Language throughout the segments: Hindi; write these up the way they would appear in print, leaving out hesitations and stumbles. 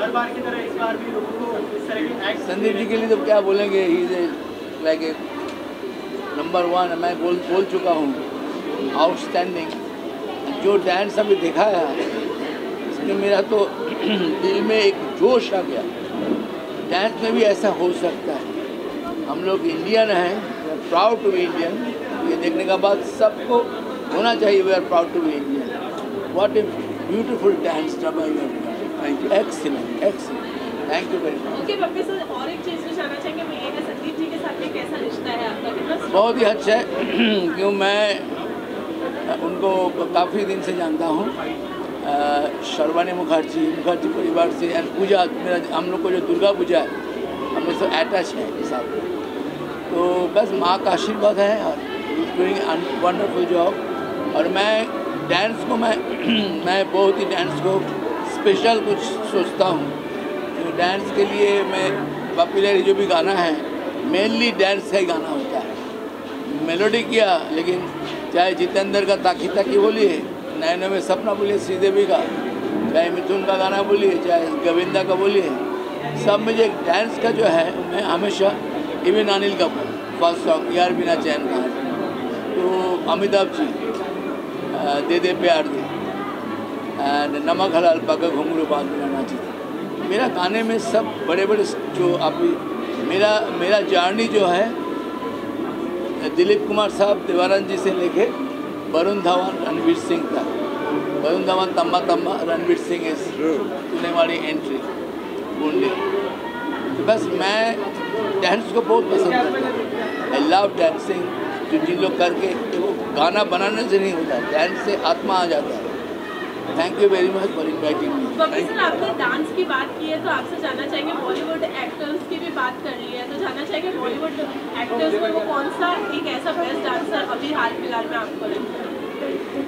हर बार की तरह इस बार भी लोगों को इस तरह की एक्ट। संदीप जी के लिए तो क्या बोलेंगे, he is like a number 1। मैं बोल चुका हूँ, आउटस्टैंडिंग। जो डांस अभी देखा है इसमें मेरा तो दिल में एक जोश आ गया। डांस में भी ऐसा हो सकता है। हम लोग इंडियन हैं, प्राउड टू बी इंडियन। ये देखने के बाद सबको होना चाहिए we are proud to be Indian. What a beautiful dance thank you, excellent excellent, thank you very much. Okay Pappi sir, और एक चीज़ भी जानना चाहेंगे, मैं ये संदीप जी के साथ में कैसा रिश्ता है आपका, कितना? बहुत ही अच्छा है क्यों मैं उनको काफ़ी दिन से जानता हूँ। शर्वानी मुखर्जी परिवार से, एंड पूजा मेरा, हम लोग को जो दुर्गा पूजा है हम लोग से अटैच है के साथ। तो बस माँ का आशीर्वाद है और डूइंग वंडरफुल जॉब। और मैं डांस को मैं बहुत ही डांस को स्पेशल कुछ सोचता हूँ। तो डांस के लिए मैं पॉपुलर जो भी गाना है मेनली डांस का ही गाना होता है। मेलोडी किया, लेकिन चाहे जितेंद्र का ताकी ताकी बोलिए, नैनो में सपना बोलिए श्रीदेवी का, चाहे मिथुन का गाना बोलिए, चाहे गोविंदा का बोलिए, सब में जो डांस का जो है मैं हमेशा, even Anil Kapoor first song यार बिना चैन का, तो अमिताभ जी दे दे प्यार दे, एंड नमक हलाल पका घुंघरू बात बिना नाची। मेरा गाने में सब बड़े बड़े जो अभी मेरा जर्नी जो है दिलीप कुमार साहब देवानंद जी से लेके वरुण धवन रणवीर सिंह का, वरुण धवन तम्मा तम्मा, रणवीर सिंह इस सुनने वाली एंट्री बूंदे। तो बस मैं डांस को बहुत पसंद करता हूँ। I love dancing. जो जिन लोग करके वो गाना बनाने से नहीं होता, डांस से आत्मा आ जाता है। Thank you very much for inviting me. Pappi sir, आपने डांस की बात की है तो आपसे जानना चाहेंगे, बॉलीवुड एक्टर्स की भी बात कर रही है तो जानना चाहेंगे बॉलीवुड एक्टर्स में वो कौन सा एक ऐसा बेस्ट डांसर अभी हाल फिलहाल में आपको लगता है?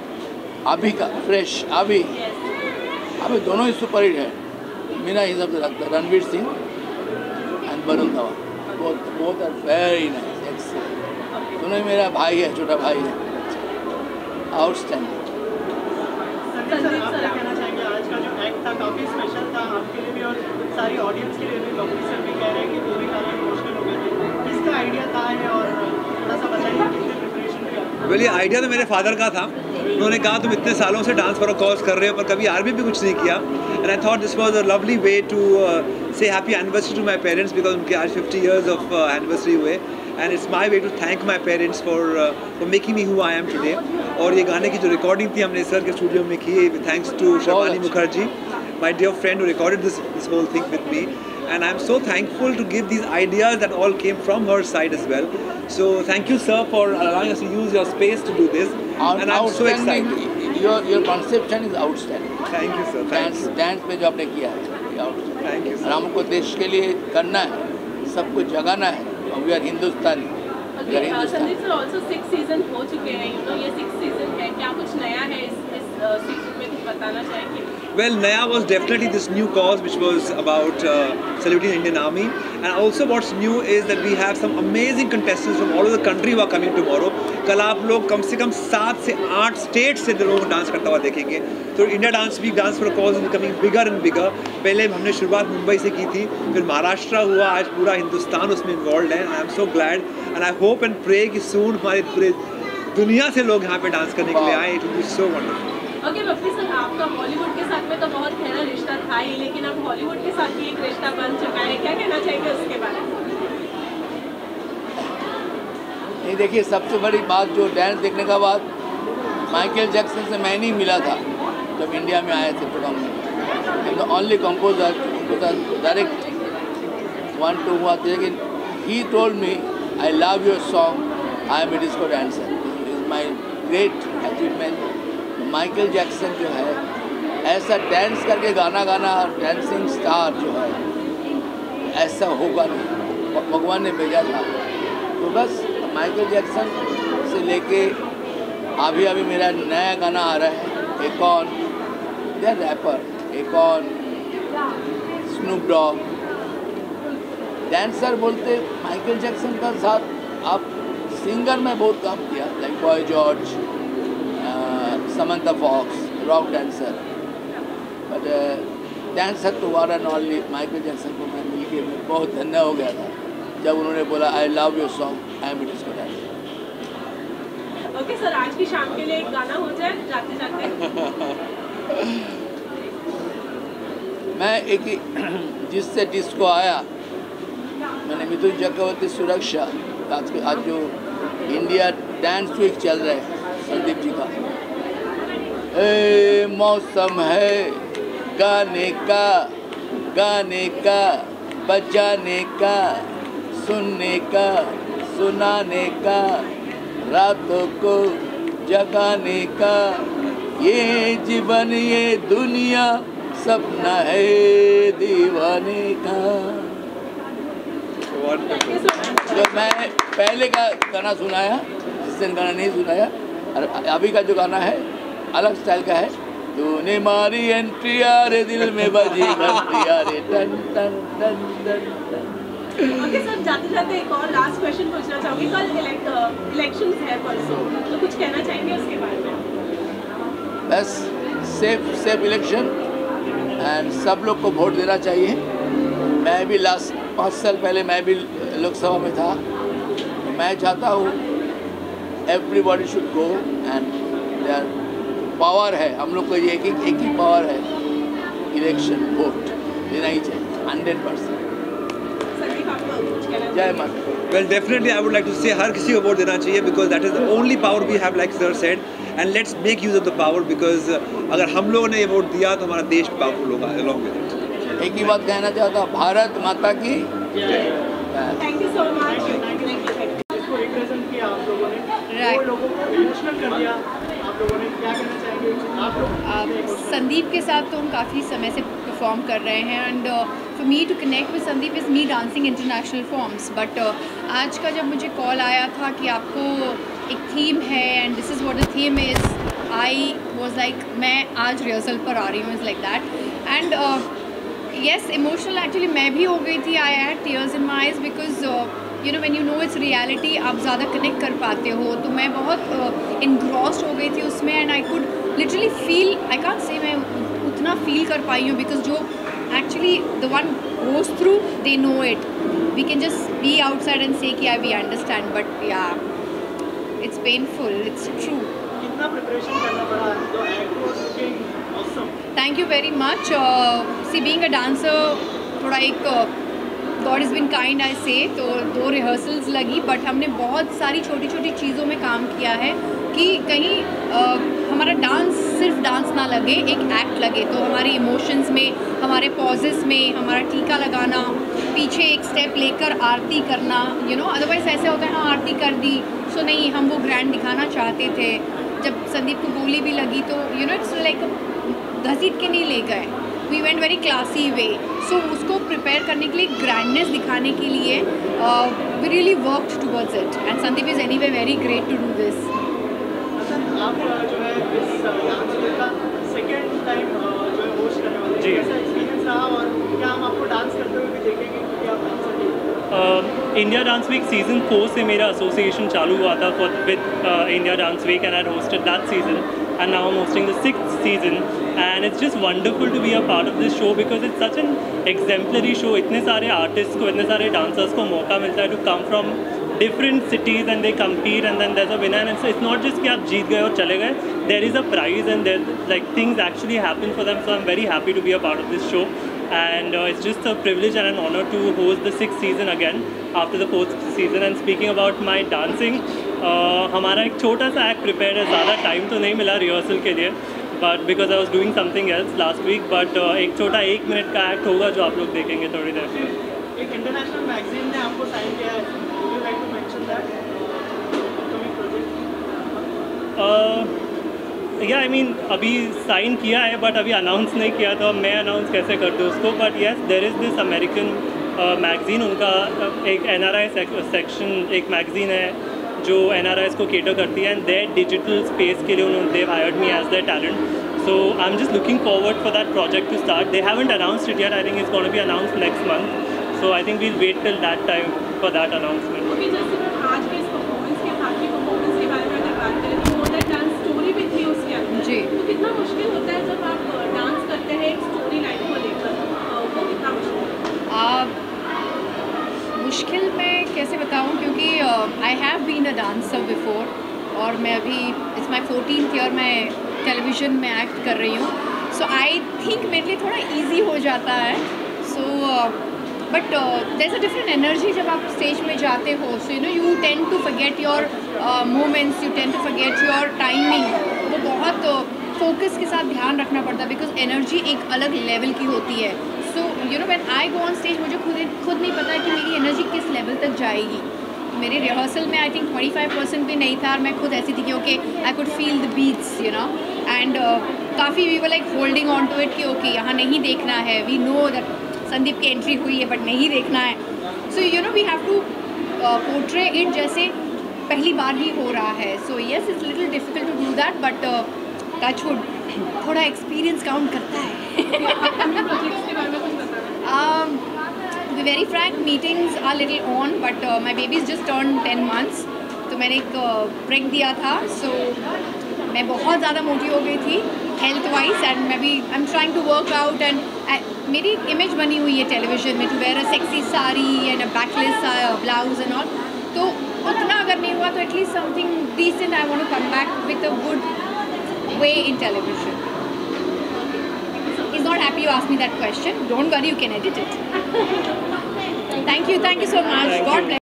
अभी का फ्रेश अभी दोनों ही सुपरहिट है। मेरा हिसाब से लगता है रणवीर सिंह एंड वरुण धवन, बहुत आर वेरी नाइस, एक्सीलेंट। दोनों ही मेरा भाई है, छोटा भाई है, आउटस्टैंडिंग। संदीप सर, आप क्या कहना चाहेंगे? आज का जो एक्ट था काफ़ी स्पेशल था आपके लिए भी और सारी ऑडियंस के लिए भी। पप्पी सर भी कह रहे हैं कि वो भी काफ़ी इमोशनल हो गए थे। किसका आइडिया था है और थोड़ा सा बताइए कितने प्रिपरेशन किया? वेल, ये आइडिया तो मेरे फादर का था। उन्होंने कहा तुम इतने सालों से डांस फॉर अ कॉज कर रहे हो पर कभी आर्मी भी कुछ नहीं किया, and I thought this was a lovely way to say happy anniversary to my parents, because उनके आज 50 इयर्स ऑफ एनिवर्सरी हुए, and it's my way to thank my parents for making me who I am today. और ये गाने की जो रिकॉर्डिंग थी हमने सर के स्टूडियो में की, thanks to Sharvani Mukherjee, my dear friend, who recorded this whole thing with me, and I'm so thankful to give these ideas that all came from her side as well. So thank you sir for allowing us to use your space to do this, and I'm so excited. Your conception is outstanding. Thank you sir. Dance पे जो आपने किया है, Thank you और sir. हमको देश के लिए करना है, सबको जगाना है। We are Hindustani. Sandeep sir, also 6 season हो चुके हैं, ये 6 सीजन है, क्या कुछ नया है इस सीजन में, कुछ बताना चाहेंगे? Well, Naya was definitely this new cause which was about saluting the Indian Army, and also what's new is that we have some amazing contestants from all over the country who are coming tomorrow. कल आप लोग कम से कम 7 से 8 स्टेट से लोग डांस करता हुआ देखेंगे। तो India dance week, dance for a cause is becoming bigger and bigger. पहले हमने शुरुआत मुंबई से की थी, फिर महाराष्ट्र हुआ, आज पूरा हिंदुस्तान उसमें इन्वॉल्व है। I am so glad and I hope and pray कि सून हमारे पूरे दुनिया से लोग यहाँ पे डांस करने के लिए आए। It will be so wonderful. Okay Pappi sir, आपका बॉलीवुड के साथ में तो बहुत गहरा रिश्ता था ही, लेकिन अब हॉलीवुड के साथ भी एक रिश्ता बन चुका है, क्या कहना चाहेंगे उसके बारे में? नहीं, देखिए सबसे बड़ी बात जो डांस देखने के बाद माइकल जैक्सन से मैं नहीं मिला था जब इंडिया में आए थे प्रोग्राम में। द ओनली कंपोजर उनको डायरेक्ट 1-2 हुआ था, लेकिन he told me I love your song, I am a disco dancer, is my great achievement. Michael Jackson जो है ऐसा डांस करके गाना गाना, डांसिंग स्टार जो है ऐसा होगा नहीं, भगवान ने भेजा था। तो बस माइकल जैक्सन से लेके अभी मेरा नया गाना आ रहा है, एक और रैपर, एक और स्नूप डॉग। डांसर बोलते माइकल जैक्सन का साथ आप सिंगर में बहुत काम किया, like Boy George, Samantha Fox, rock dancer, but dancer तो one and only Michael Jackson को मैं मिल के मैं बहुत धन्य हो गया था जब उन्होंने बोला आई love your song I am disco dancer. Okay sir, आज की शाम के लिए एक गाना हो जाए जाते जाते। मैं एक ही जिससे डिस्को आया, मैंने मिथुन चक्रवर्ती सुरक्षा आज जो इंडिया डांस वीक चल रहा है संदीप जी का, ए मौसम है गाने का बजाने का सुनने का सुनाने का रातों को जगाने का, ये जीवन ये दुनिया सपना है दीवाने का। जो मैं पहले का गाना सुनाया, जिस दिन गाना नहीं सुनाया, और अभी का जो गाना है अलग स्टाइल का है। तूने मारी एंट्री यारे दिल में बजी घंटी यारे टन टन टन टन टन। ओके सर, जाते जाते एक और लास्ट क्वेश्चन पूछना चाहूँगी। कल इलेक्शंस है परसों, तो कुछ कहना चाहेंगे उसके बारे में? बस सेफ इलेक्शन एंड सब लोग को वोट देना चाहिए। मैं भी लास्ट 5 साल पहले मैं भी लोकसभा में था, तो मैं चाहता हूँ everybody should go and their power है, हम लोग को ये एक ही पावर है, इलेक्शन वोट देना ही चाहिए 100%। जय माता। Well, definitely I would like to say हर किसी को वोट देना चाहिए because that is the only power we have, like sir said, and let's make use of the power because अगर हम लोगों ने ये वोट दिया तो हमारा देश पावरफुल होगा along with it। एक ही बात कहना चाहता हूँ, भारत माता की थैंक यू सो मच। इसको रिप्रेजेंट किया आप लोगों ने, वो लोगों को इमोशनल कर दिया आप लोगों ने, क्या कहना चाहेंगे आप लोग? संदीप के साथ तो हम काफ़ी समय से परफॉर्म कर रहे हैं and for me to connect with Sandeep is me dancing international forms, but आज का जब मुझे कॉल आया था कि आपको एक थीम है and this is what the theme is, I was like मैं आज रिहर्सल पर आ रही हूँ, is like that and yes emotional actually मैं भी हो गई थी। I had tears in my eyes because you know when you know it's reality आप ज़्यादा कनेक्ट कर पाते हो, तो मैं बहुत इनग्रॉस्ड हो गई थी उसमें and I could literally feel, I can't say मैं उतना फील कर पाई हूँ बिकॉज जो actually the one goes through they know it, we can just be outside and say कि I we understand, but yeah it's painful, it's true. कितना प्रिपरेशन करना पड़ा? तो act was looking awesome. Thank you very much. See being a dancer थोड़ा एक god is been kind I से, तो 2 रिहर्सल्स लगी बट हमने बहुत सारी छोटी छोटी चीज़ों में काम किया है कि कहीं हमारा डांस सिर्फ डांस ना लगे, एक एक्ट लगे, तो हमारे इमोशंस में, हमारे पॉजेस में, हमारा टीका लगाना, पीछे एक स्टेप लेकर आरती करना, यू नो अदरवाइज ऐसे होता है हाँ आरती कर दी, सो नहीं हम वो ग्रैंड दिखाना चाहते थे। जब संदीप को गोली भी लगी तो यू नो इट्स लाइक घसीट के नहीं ले गए, we went very classy way, so उसको प्रिपेयर करने के लिए ग्रैंडनेस दिखाने के लिए we really worked towards it and Sandeep is anyway very great to do this. आप जो है इस डांस डे का सेकेंड टाइम जो है होस्ट करने वाले हैं, कैसा एक्सपीरियंस रहा और क्या हम आपको डांस करते हुए भी देखेंगे क्योंकि आप डांसर हैं? इंडिया डांस वीक सीज़न 4 से मेरा एसोसिएशन चालू हुआ था with India dance week and I hosted that season and now I'm hosting the 6th season and it's just wonderful to be a part of this show because it's such an exemplary show। इतने सारे artists को, इतने सारे dancers को मौका मिलता है to come from different cities and they compete and then there's a winner and it's not just कि आप जीत गए और चले गए, there is a prize and there like things actually happen for them, so I'm very happy to be a part of this show and it's just a privilege and an honor to host the 6th season again after the 4th season। And speaking about my dancing, हमारा एक छोटा सा एक्ट प्रिपेयर है, ज़्यादा टाइम तो नहीं मिला रिहर्सल के लिए but because I was doing something else last week, but एक छोटा 1 मिनट का एक्ट होगा जो आप लोग देखेंगे थोड़ी देर में। एक इंटरनेशनल मैगजीन ने आपको साइन किया है, would you like to mention that upcoming project? या आई मीन अभी साइन किया है बट अभी अनाउंस नहीं किया, तो मैं अनाउंस कैसे कर दूँ उसको, but yes there is this American magazine, उनका एक NRI सेक्शन एक मैगज़ीन है जो NRIs को केटर करती है एंड देयर डिजिटल स्पेस के लिए उन्होंने they've hired me as their talent, so I am just looking forward for that project to start. They haven't announced it yet, I think it's gonna be announced next month, so I think we'll wait till that time for that announcement. Okay, जैसे आज के इस परफॉर्मेंस के बाकी परफॉर्मेंस के बारे में अगर बात करें तो मोर दैन डांस स्टोरी भी थी उसके अंदर जी, तो कितना मुश्किल होता है जब आप डांस करते हैं एक स्टोरी लाइन को लेकर I have been a dancer before, और मैं अभी इट्स माई 14th ईयर मैं टेलीविज़न में एक्ट कर रही हूँ. सो आई थिंक मेरे लिए थोड़ा ईजी हो जाता है. So but there is a different energy जब आप स्टेज में जाते हो. So you know you tend to forget your moments, you tend to forget your timing. वो बहुत फोकस के साथ ध्यान रखना पड़ता है बिकॉज एनर्जी एक अलग लेवल की होती है. So you know when I go on stage मुझे खुद नहीं पता कि मेरी एनर्जी किस लेवल तक जाएगी. मेरे रिहर्सल में आई थिंक 25% भी नहीं था, और मैं खुद ऐसी थी कि okay I could feel the beats you know, and काफ़ी we were like holding on to it कि ओके यहाँ नहीं देखना है. वी नो दैट संदीप की एंट्री हुई है बट नहीं देखना है. So you know we have to portray it जैसे पहली बार ही हो रहा है. So yes it's little difficult to do that, but touchwood थोड़ा एक्सपीरियंस काउंट करता है. To be very frank, meetings are little on, but my baby's just turned 10 months. तो मैंने एक ब्रेक दिया था. सो मैं बहुत ज़्यादा मोटी हो गई थी हेल्थ वाइज, एंड मैं भी I am trying to work out. And मेरी इमेज बनी हुई है टेलीविजन में to wear a sexy sari and a backless blouse and all. तो उतना अगर नहीं हुआ तो at least something decent I want to come back with a good way in television. He's not happy you asked me that question. Don't worry, you can edit it. Thank you so much. God bless.